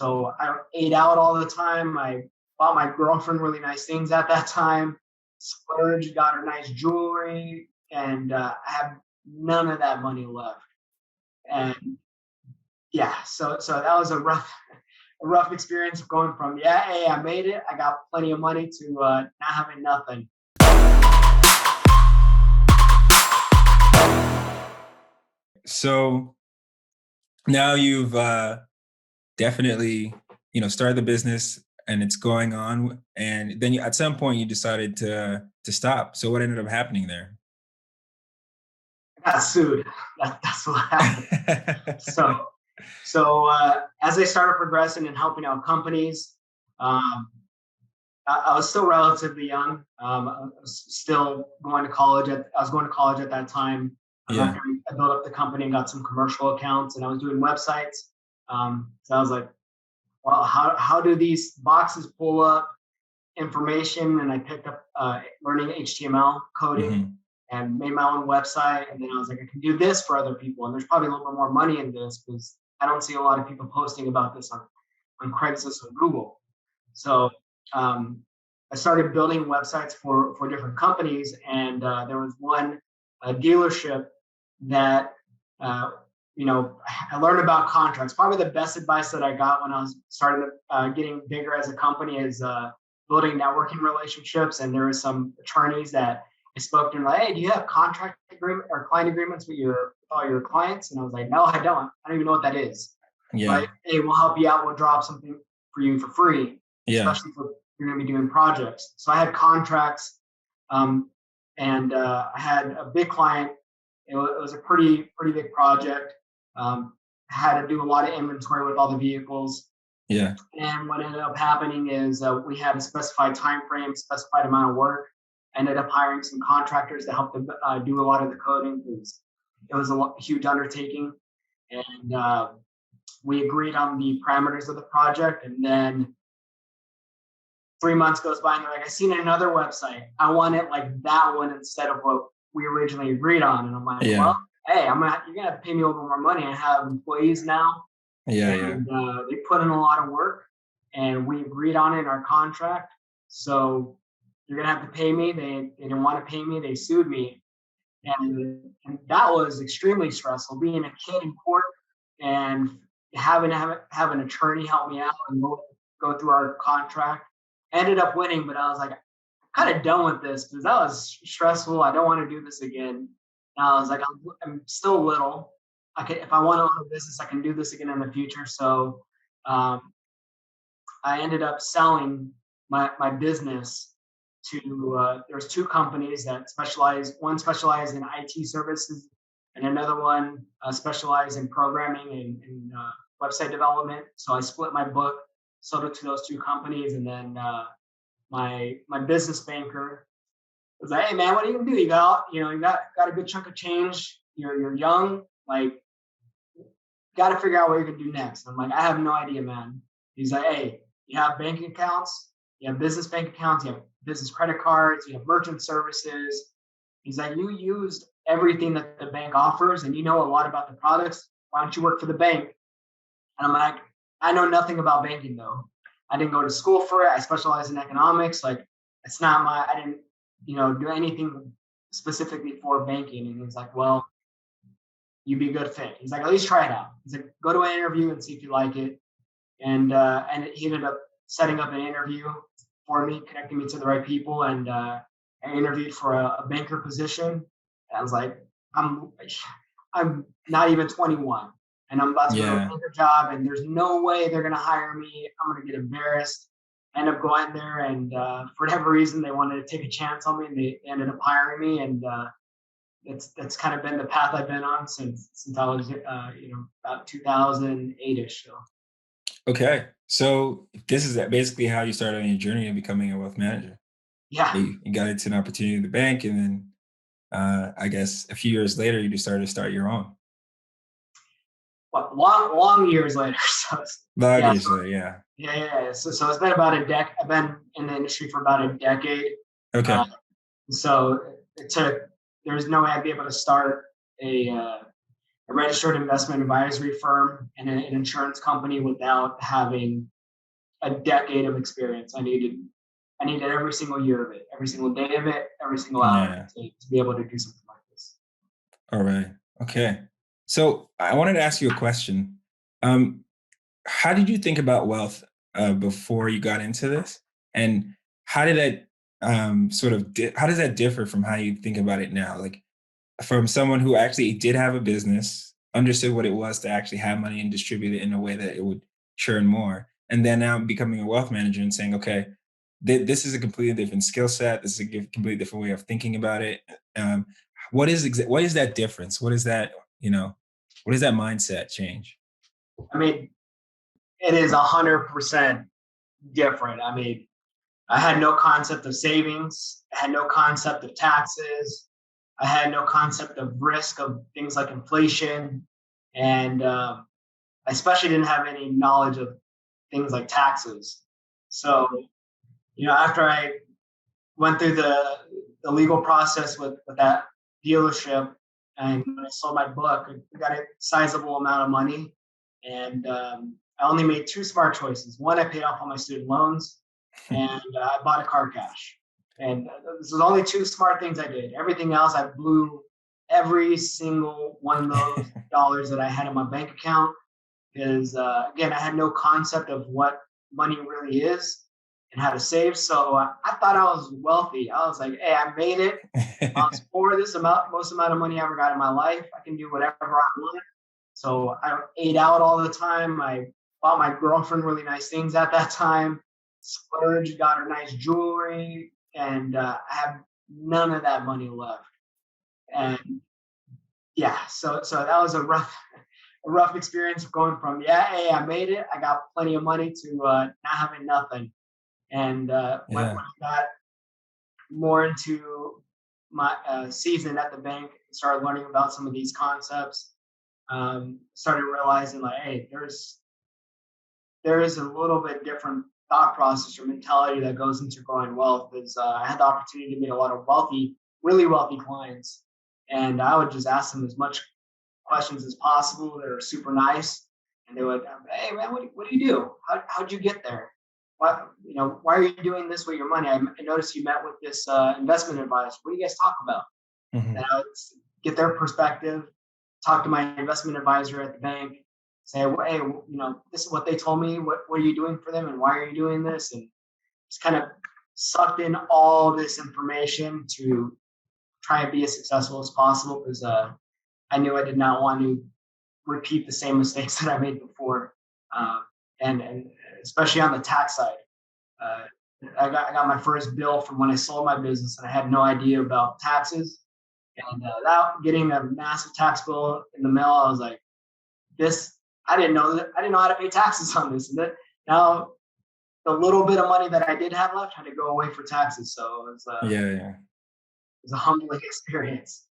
So I ate out all the time. I bought my girlfriend really nice things at that time, splurged, got her nice jewelry, and I have none of that money left. And yeah, so that was a rough experience going from yeah, hey, I made it, I got plenty of money to not having nothing. So now you've definitely, started the business and it's going on. And then at some point you decided to stop. So what ended up happening there? I got sued. That's what happened. So as I started progressing and helping out companies, um, I was still relatively young. I was still going to college. I was going to college at that time. Yeah. After I built up the company and got some commercial accounts, and I was doing websites. So I was like, well, how do these boxes pull up information? And I picked up learning HTML coding Hmm. and made my own website. And then I was like, I can do this for other people. And there's probably a little bit more money in this because I don't see a lot of people posting about this on Craigslist or Google. So um, I started building websites for different companies, and there was one dealership that uh, I learned about contracts. Probably the best advice that I got when I was starting getting bigger as a company is building networking relationships. And there were some attorneys that I spoke to, and like, hey, do you have contract agreement or client agreements with all your clients? And I was like, no, I don't. I don't even know what that is. But Yeah. hey, we'll help you out. We'll drop something for you for free, Yeah. especially if you're going to be doing projects. So I had contracts, um, and I had a big client. It was a pretty big project. I had to do a lot of inventory with all the vehicles. Yeah. And what ended up happening is we had a specified time frame, specified amount of work. Ended up hiring some contractors to help them do a lot of the coding because it was a huge undertaking. And we agreed on the parameters of the project. And then 3 months goes by, and they're like, I seen another website. I want it like that one instead of what we originally agreed on. And I'm like, Yeah. well, hey, you're gonna have to pay me a little more money. I have employees now, Yeah. Yeah. and they put in a lot of work, and we agreed on it in our contract. So you're gonna have to pay me. They didn't want to pay me. They sued me, and that was extremely stressful. Being a kid in court and having to have an attorney help me out and go through our contract. I ended up winning, but I was like, kind of done with this because that was stressful. I don't want to do this again. And I was like, I'm still little. If I want to own a business, I can do this again in the future. So um, I ended up selling my business to there's two companies that specialize. One specialized in IT services, and another one specialized in programming and website development. So I split my book, sold it to those two companies, and then my business banker was like, "Hey man, what are you gonna do? You got a good chunk of change. You're young, like got to figure out what you're gonna do next." I'm like, "I have no idea, man." He's like, "Hey, you have bank accounts, you have business bank accounts, you have business credit cards, you have merchant services." He's like, "You used everything that the bank offers, and you know a lot about the products. Why don't you work for the bank?" And I'm like, "I know nothing about banking though. I didn't go to school for it. I specialize in economics. Like, it's not I didn't, do anything specifically for banking." And he's like, "Well, you'd be a good fit." He's like, "At least try it out." He's like, "Go to an interview and see if you like it." And he ended up setting up an interview for me, connecting me to the right people, and I interviewed for a banker position. And I was like, I'm I'm not even 21, and I'm about to go to a Yeah. banker job, and there's no way they're gonna hire me. I'm gonna get embarrassed. I ended up going there, and for whatever reason, they wanted to take a chance on me, and they ended up hiring me. And that's kind of been the path I've been on since I was about 2008ish. So Okay. So this is basically how you started on your journey of becoming a wealth manager. yeah, You got into an opportunity in the bank, and then I guess a few years later, you decided to start your own. what long years later. So yeah, Luggage, yeah. yeah. So it's been about a decade. I've been in the industry for about a decade. Uh, Okay. so it took. There's no way I'd be able to start a a registered investment advisory firm and an insurance company without having a decade of experience. I needed every single year of it, every single day of it, every single hour of Yeah. it to be able to do something like this. All right. Okay. So I wanted to ask you a question. Um, how did you think about wealth before you got into this, and how did that how does that differ from how you think about it now? Like from someone who actually did have a business, understood what it was to actually have money and distribute it in a way that it would churn more, and then now becoming a wealth manager and saying, okay, this is a completely different skill set. This is a completely different way of thinking about it. Um, what is that difference? What is that, what is that mindset change? I mean, it is 100% different. I mean, I had no concept of savings. I had no concept of taxes. I had no concept of risk of things like inflation. And I especially didn't have any knowledge of things like taxes. So, after I went through the legal process with that dealership, and when I sold my book, I got a sizable amount of money. And I only made two smart choices. One, I paid off all my student loans, and I bought a car cash. And this was only two smart things I did. Everything else, I blew every single one of those dollars that I had in my bank account. Because again, I had no concept of what money really is and how to save. So I thought I was wealthy. I was like, hey, I made it. I was poor. This amount, most amount of money I ever got in my life. I can do whatever I want. So I ate out all the time. I bought my girlfriend really nice things at that time. Splurged, got her nice jewelry, and I have none of that money left. And yeah, so that was a rough experience of going from, yeah, hey, I made it. I got plenty of money to not having nothing. And when Yeah. I got more into my season at the bank, started learning about some of these concepts, started realizing like, hey, there is a little bit different thought process or mentality that goes into growing wealth. Is I had the opportunity to meet a lot of really wealthy clients, and I would just ask them as much questions as possible. They were super nice, and they would, hey man, what do you do? How'd you get there? Why are you doing this with your money? I noticed you met with this investment advisor. What do you guys talk about? And Mhm. I would get their perspective, talk to my investment advisor at the bank, say, well, hey, this is what they told me. What are you doing for them, and why are you doing this? And just kind of sucked in all this information to try and be as successful as possible, because I knew I did not want to repeat the same mistakes that I made before, uh, and especially on the tax side. Uh, I got my first bill from when I sold my business, and I had no idea about taxes. And that getting a massive tax bill in the mail, I was like, this. I didn't know how to pay taxes on this. And that now the little bit of money that I did have left had to go away for taxes. So Yeah, yeah. it was a humbling experience.